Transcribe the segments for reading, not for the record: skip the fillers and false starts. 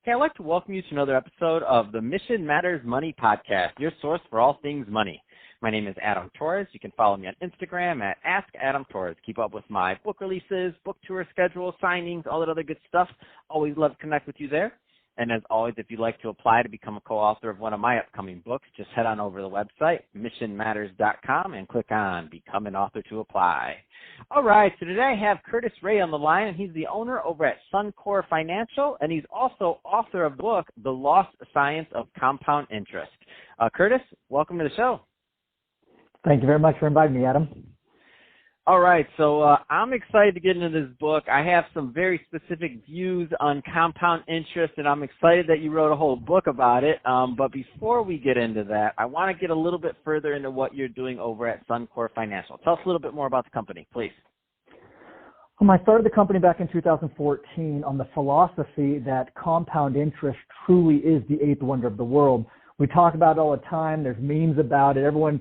Hey, I'd like to welcome you to another episode of the Mission Matters Money Podcast, your source for all things money. My name is Adam Torres. You can follow me on Instagram at AskAdamTorres. Keep up with my book releases, book tour schedule, signings, all that other good stuff. Always love to connect with you there. And as always, if you'd like to apply to become a co-author of one of my upcoming books, just head on over to the website, missionmatters.com, and click on Become an Author to apply. All right, so today I have Curtis Ray on the line, and he's the owner over at SunCor Financial, and he's also author of the book, The Lost Science of Compound Interest. Curtis, welcome to the show. Thank you very much for inviting me, Adam. All right, so I'm excited to get into this book. I have some very specific views on compound interest, and I'm excited that you wrote a whole book about it. But before we get into that, I want to get a little bit further into what you're doing over at SunCor Financial. Tell us a little bit more about the company, please. I started the company back in 2014 on the philosophy that compound interest truly is the eighth wonder of the world. We talk about it all the time. There's memes about it. Everyone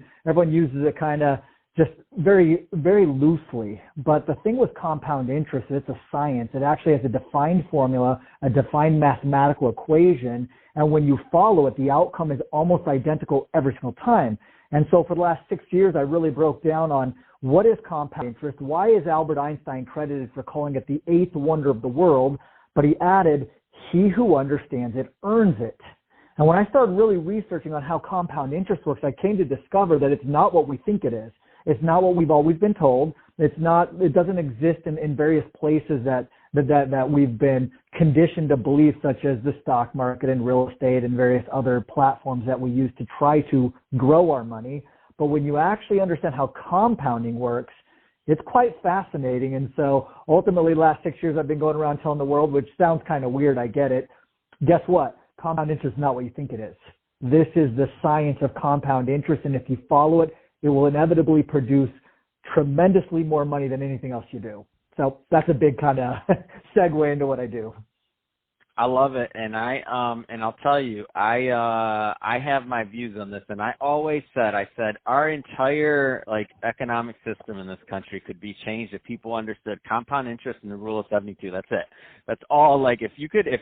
uses it kind of just very, very loosely. But the thing with compound interest, it's a science. It actually has a defined formula, a defined mathematical equation. And when you follow it, the outcome is almost identical every single time. And so for the last 6 years, I really broke down on what is compound interest, why is Albert Einstein credited for calling it the eighth wonder of the world, but he added, he who understands it earns it. And when I started really researching on how compound interest works, I came to discover that it's not what we think it is. It's not what we've always been told. It doesn't exist in various places that we've been conditioned to believe, such as the stock market and real estate and various other platforms that we use to try to grow our money. But when you actually understand how compounding works, it's quite fascinating. And so ultimately, the last 6 years, I've been going around telling the world, which sounds kind of weird, I get it. Guess what? Compound interest is not what you think it is. This is the science of compound interest, and if you follow it, it will inevitably produce tremendously more money than anything else you do. So that's a big kind of segue into what I do. I love it, and I'll tell you, I have my views on this, and I always said, our entire economic system in this country could be changed if people understood compound interest and the rule of 72. That's it. That's all. If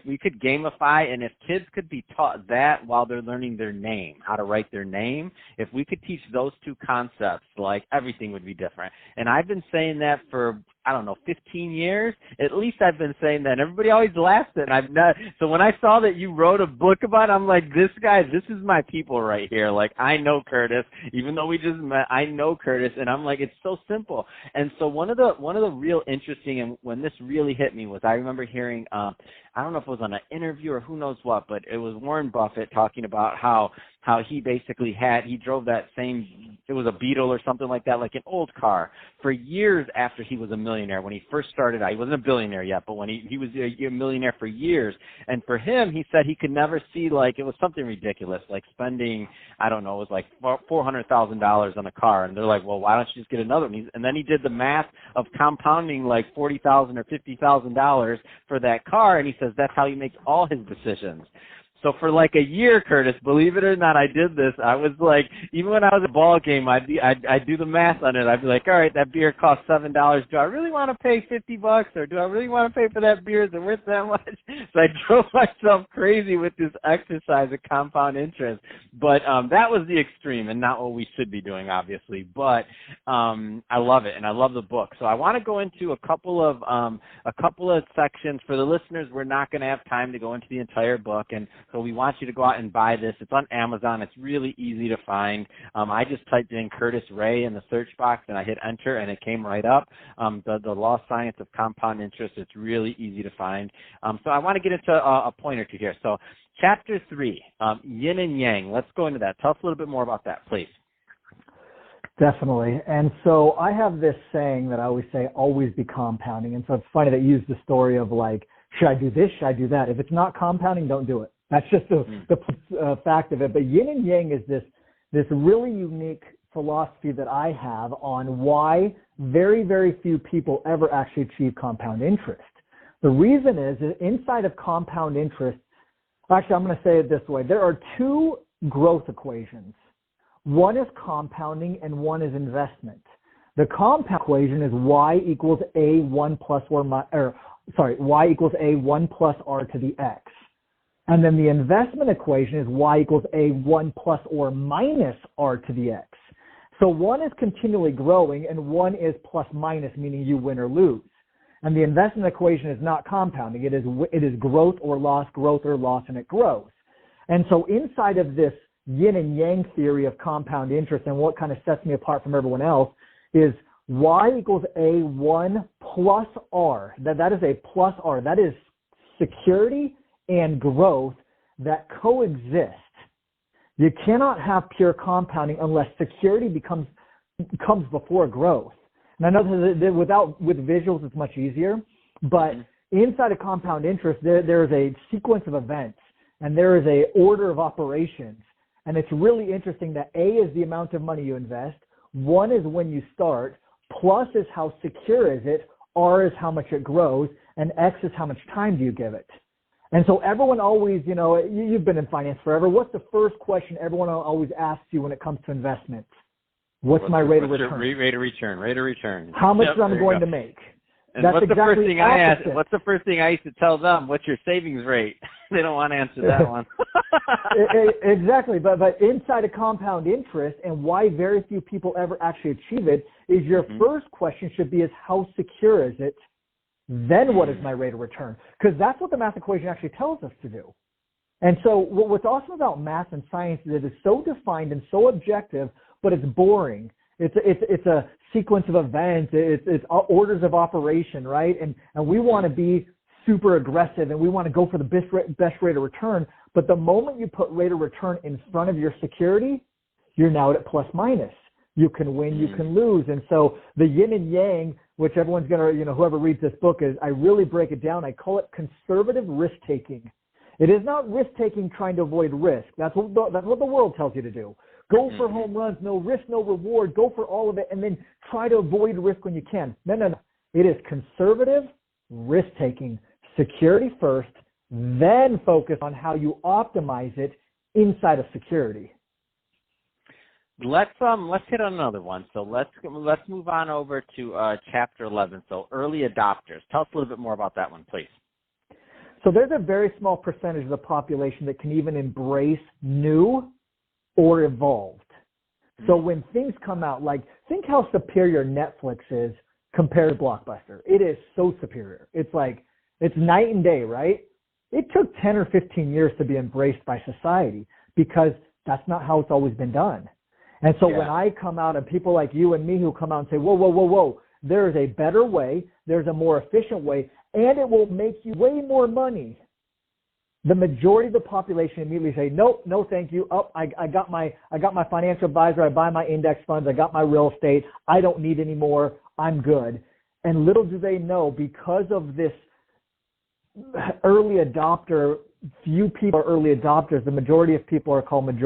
we could gamify, and if kids could be taught that while they're learning their name, how to write their name, if we could teach those two concepts, everything would be different. And I've been saying that for 15 years. At least I've been saying that. Everybody always laughs at it. And I've not. So when I saw that you wrote a book about it, I'm like, this is my people right here. I know Curtis, even though we just met, I know Curtis. And I'm like, it's so simple. And so one of the real interesting, and when this really hit me was, I remember hearing, I don't know if it was on an interview or who knows what, but it was Warren Buffett talking about how he basically he drove that same, it was a Beetle or something like that, like an old car, for years after he was a millionaire. When he first started out, he wasn't a billionaire yet, but when he was a millionaire for years. And for him, he said he could never see, it was something ridiculous, spending, I don't know, it was $400,000 on a car. And they're like, well, why don't you just get another one? And then he did the math of compounding $40,000 or $50,000 for that car, and he says that's how he makes all his decisions. So for a year, Curtis, believe it or not, I did this. I was even when I was at a ball game, I'd do the math on it. I'd be like, all right, that beer costs $7. Do I really want to pay $50, or do I really want to pay for that beer? Is it worth that much? So I drove myself crazy with this exercise of compound interest. But that was the extreme, and not what we should be doing, obviously. But I love it, and I love the book. So I want to go into a couple of sections for the listeners. We're not going to have time to go into the entire book, and so we want you to go out and buy this. It's on Amazon. It's really easy to find. I just typed in Curtis Ray in the search box, and I hit enter, and it came right up. The Lost Science of Compound Interest. It's really easy to find. So I want to get into a point or two here. So Chapter 3, Yin and Yang. Let's go into that. Tell us a little bit more about that, please. Definitely. And so I have this saying that I always say, always be compounding. And so it's funny that you use the story of should I do this? Should I do that? If it's not compounding, don't do it. That's just the fact of it. But yin and yang is this really unique philosophy that I have on why very, very few people ever actually achieve compound interest. The reason is that inside of compound interest, actually I'm going to say it this way. There are two growth equations. One is compounding and one is investment. The compound equation is y equals a 1 plus y equals a 1 plus r to the x. And then the investment equation is y equals a1 plus or minus r to the x. So one is continually growing and one is plus minus, meaning you win or lose. And the investment equation is not compounding. It is growth or loss, and it grows. And so inside of this yin and yang theory of compound interest, and what kind of sets me apart from everyone else, is y equals a1 plus r. That is a plus r. That is security and growth that coexist. You cannot have pure compounding unless security comes before growth. And I know that with visuals it's much easier, but inside of compound interest, there is a sequence of events and there is a order of operations. And it's really interesting that A is the amount of money you invest, 1 is when you start, plus is how secure is it, R is how much it grows, and X is how much time do you give it. And so everyone always, you've been in finance forever. What's the first question everyone always asks you when it comes to investments? What's my rate of return? Rate of return. How much am I going to make? And that's what's the exactly first thing I ask? What's the first thing I used to tell them? What's your savings rate? They don't want to answer that one. Exactly. But inside of compound interest, and why very few people ever actually achieve it, is your first question should be is how secure is it? Then what is my rate of return? Because that's what the math equation actually tells us to do. And so what's awesome about math and science is it is so defined and so objective, but it's boring. It's a sequence of events. It's orders of operation, right? And we want to be super aggressive and we want to go for the best rate of return. But the moment you put rate of return in front of your security, you're now at plus minus. You can win, you can lose. And so the yin and yang, which everyone's going to, whoever reads this book is, I really break it down. I call it conservative risk-taking. It is not risk-taking trying to avoid risk. That's what the world tells you to do. Go for home runs, no risk, no reward. Go for all of it, and then try to avoid risk when you can. No. It is conservative risk-taking. Security first, then focus on how you optimize it inside of security. Let's hit on another one. So let's move on over to chapter 11. So early adopters. Tell us a little bit more about that one, please. So there's a very small percentage of the population that can even embrace new or evolved. So when things come out, like think how superior Netflix is compared to Blockbuster. It is so superior. It's night and day, right? It took 10 or 15 years to be embraced by society because that's not how it's always been done. And so when I come out and people like you and me who come out and say, whoa, there is a better way, there's a more efficient way, and it will make you way more money. The majority of the population immediately say, nope, no, thank you. Oh, I got my financial advisor. I buy my index funds. I got my real estate. I don't need any more. I'm good. And little do they know, because of this early adopter, few people are early adopters. The majority of people are called late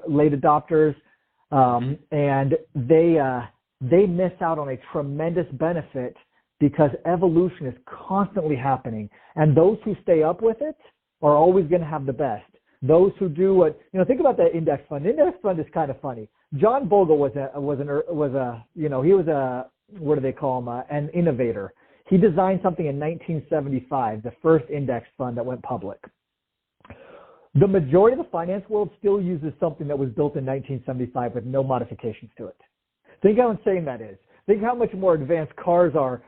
adopters, and they miss out on a tremendous benefit because evolution is constantly happening, and those who stay up with it are always going to have the best. Those who do what, think about that index fund. The index fund is kind of funny. John Bogle was an innovator. He designed something in 1975, the first index fund that went public. The majority of the finance world still uses something that was built in 1975 with no modifications to it. Think how insane that is. Think how much more advanced cars are,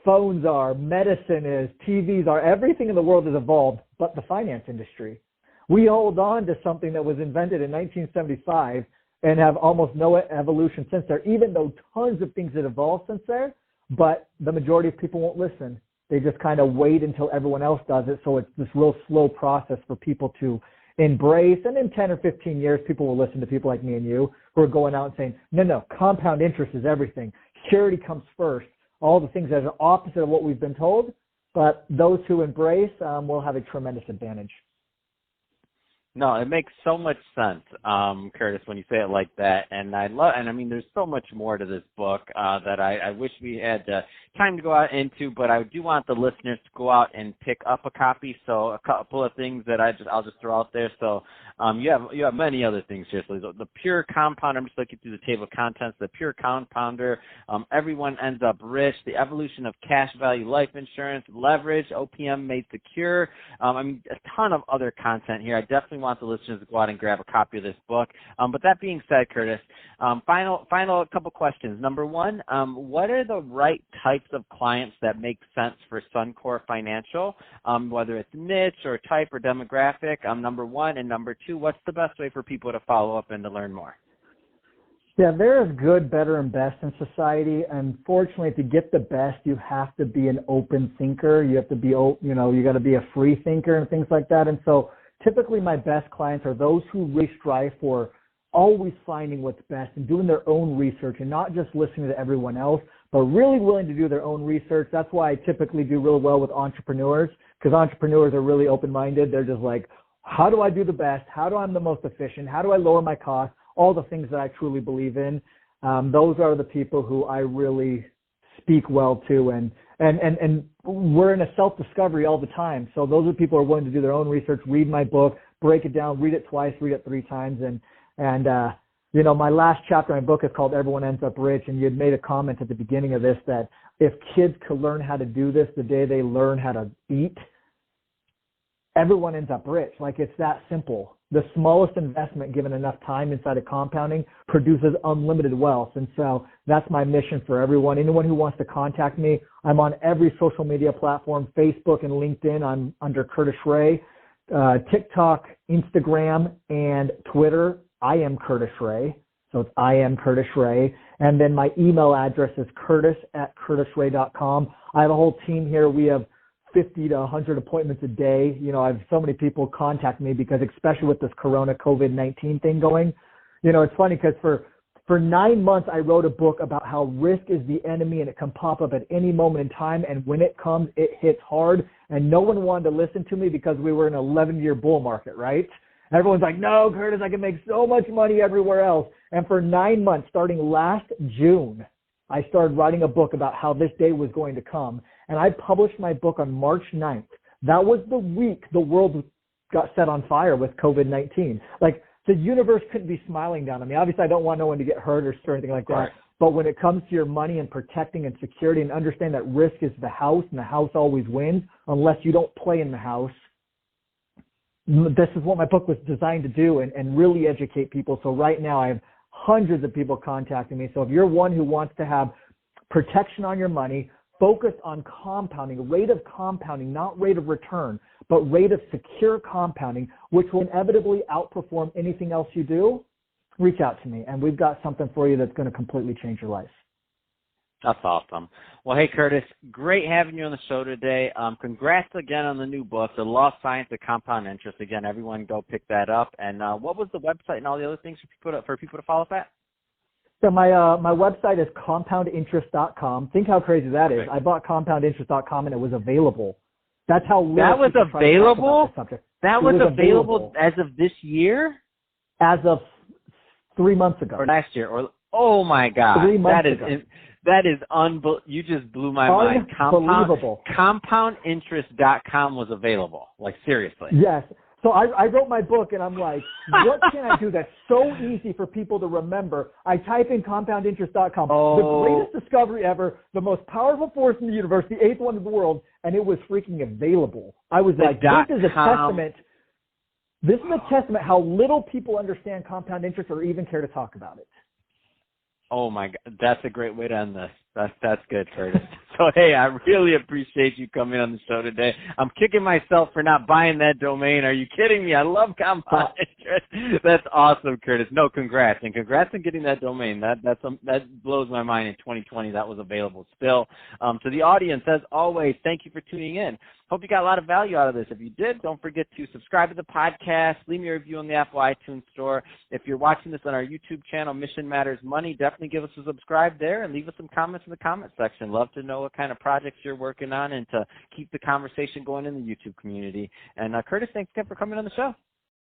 phones are, medicine is, TVs are. Everything in the world has evolved but the finance industry. We hold on to something that was invented in 1975 and have almost no evolution since there, even though tons of things have evolved since there. But the majority of people won't listen. They just kind of wait until everyone else does it. So it's this real slow process for people to embrace. And in 10 or 15 years, people will listen to people like me and you who are going out and saying, no, compound interest is everything. Security comes first. All the things that are opposite of what we've been told. But those who embrace will have a tremendous advantage. No, it makes so much sense, Curtis, when you say it like that. And I mean, there's so much more to this book that I wish we had time to go out into, but I do want the listeners to go out and pick up a copy. So a couple of things that I'll just throw out there. So you have many other things here. So the Pure Compounder, I'm just looking through the table of contents. The Pure Compounder, Everyone Ends Up Rich, The Evolution of Cash Value Life Insurance, Leverage, OPM Made Secure. I mean, a ton of other content here. I definitely want the listeners to go out and grab a copy of this book. But that being said, Curtis, final couple questions. Number one, what are the right types of clients that make sense for SunCor Financial, whether it's niche or type or demographic? Number one, and number two, what's the best way for people to follow up and to learn more? Yeah, there is good, better, and best in society. Unfortunately, to get the best, you have to be an open thinker. You have to be, you got to be a free thinker and things like that. And so typically my best clients are those who really strive for always finding what's best and doing their own research and not just listening to everyone else, but really willing to do their own research. That's why I typically do really well with entrepreneurs, because entrepreneurs are really open-minded. They're just like, how do I do the best? How do I am the most efficient? How do I lower my costs? All the things that I truly believe in. Those are the people who I really speak well to, and we're in a self-discovery all the time. So those are people who are willing to do their own research, read my book, break it down, read it twice, read it 3 times. And my last chapter in my book is called Everyone Ends Up Rich. And you had made a comment at the beginning of this that if kids could learn how to do this the day they learn how to eat, everyone ends up rich. Like, it's that simple. The smallest investment given enough time inside of compounding produces unlimited wealth. And so that's my mission for everyone. Anyone who wants to contact me, I'm on every social media platform, Facebook and LinkedIn. I'm under Curtis Ray, TikTok, Instagram, and Twitter. I am Curtis Ray. So it's I am Curtis Ray. And then my email address is curtis@curtisray.com. I have a whole team here. We have 50 to 100 appointments a day. I have so many people contact me because, especially with this Corona COVID-19 thing going, it's funny because for 9 months, I wrote a book about how risk is the enemy and it can pop up at any moment in time. And when it comes, it hits hard. And no one wanted to listen to me because we were in an 11-year bull market, right? Everyone's like, no, Curtis, I can make so much money everywhere else. And for 9 months, starting last June, I started writing a book about how this day was going to come. And I published my book on March 9th. That was the week the world got set on fire with COVID-19. Like, the universe couldn't be smiling down on me. Obviously, I don't want no one to get hurt or anything like that. Right. But when it comes to your money and protecting and security, and understand that risk is the house and the house always wins unless you don't play in the house, this is what my book was designed to do and really educate people. So right now I have hundreds of people contacting me. So if you're one who wants to have protection on your money, focused on compounding, rate of compounding, not rate of return, but rate of secure compounding, which will inevitably outperform anything else you do, reach out to me. And we've got something for you that's going to completely change your life. That's awesome. Well, hey, Curtis, great having you on the show today. Congrats again on the new book, The Lost Science of Compound Interest. Again, everyone go pick that up. And what was the website and all the other things for people to follow up at? So my website is compoundinterest.com. Think how crazy that is. I bought compoundinterest.com and it was available. That's how that was available. That was available as of this year. As of 3 months ago. Or last year. Or oh my God, 3 months ago. That is unbelievable. You just blew my mind. Unbelievable. Compoundinterest.com was available. Like, seriously. Yes. So I wrote my book, and I'm like, what can I do that's so easy for people to remember? I type in compoundinterest.com, the greatest discovery ever, the most powerful force in the universe, the 8th wonder of the world, and it was freaking available. I was like, this is a testament. This is a testament how little people understand compound interest or even care to talk about it. Oh my God, that's a great way to end this. That's good, Curtis. So, hey, I really appreciate you coming on the show today. I'm kicking myself for not buying that domain. Are you kidding me? I love compound interest. That's awesome, Curtis. No, congrats. And congrats on getting that domain. That blows my mind. In 2020, that was available still. To the audience, as always, thank you for tuning in. Hope you got a lot of value out of this. If you did, don't forget to subscribe to the podcast, leave me a review on the Apple iTunes Store. If you're watching this on our YouTube channel, Mission Matters Money, definitely give us a subscribe there and leave us some comments in the comment section. Love to know what kind of projects you're working on and to keep the conversation going in the YouTube community. And Curtis, thanks again for coming on the show.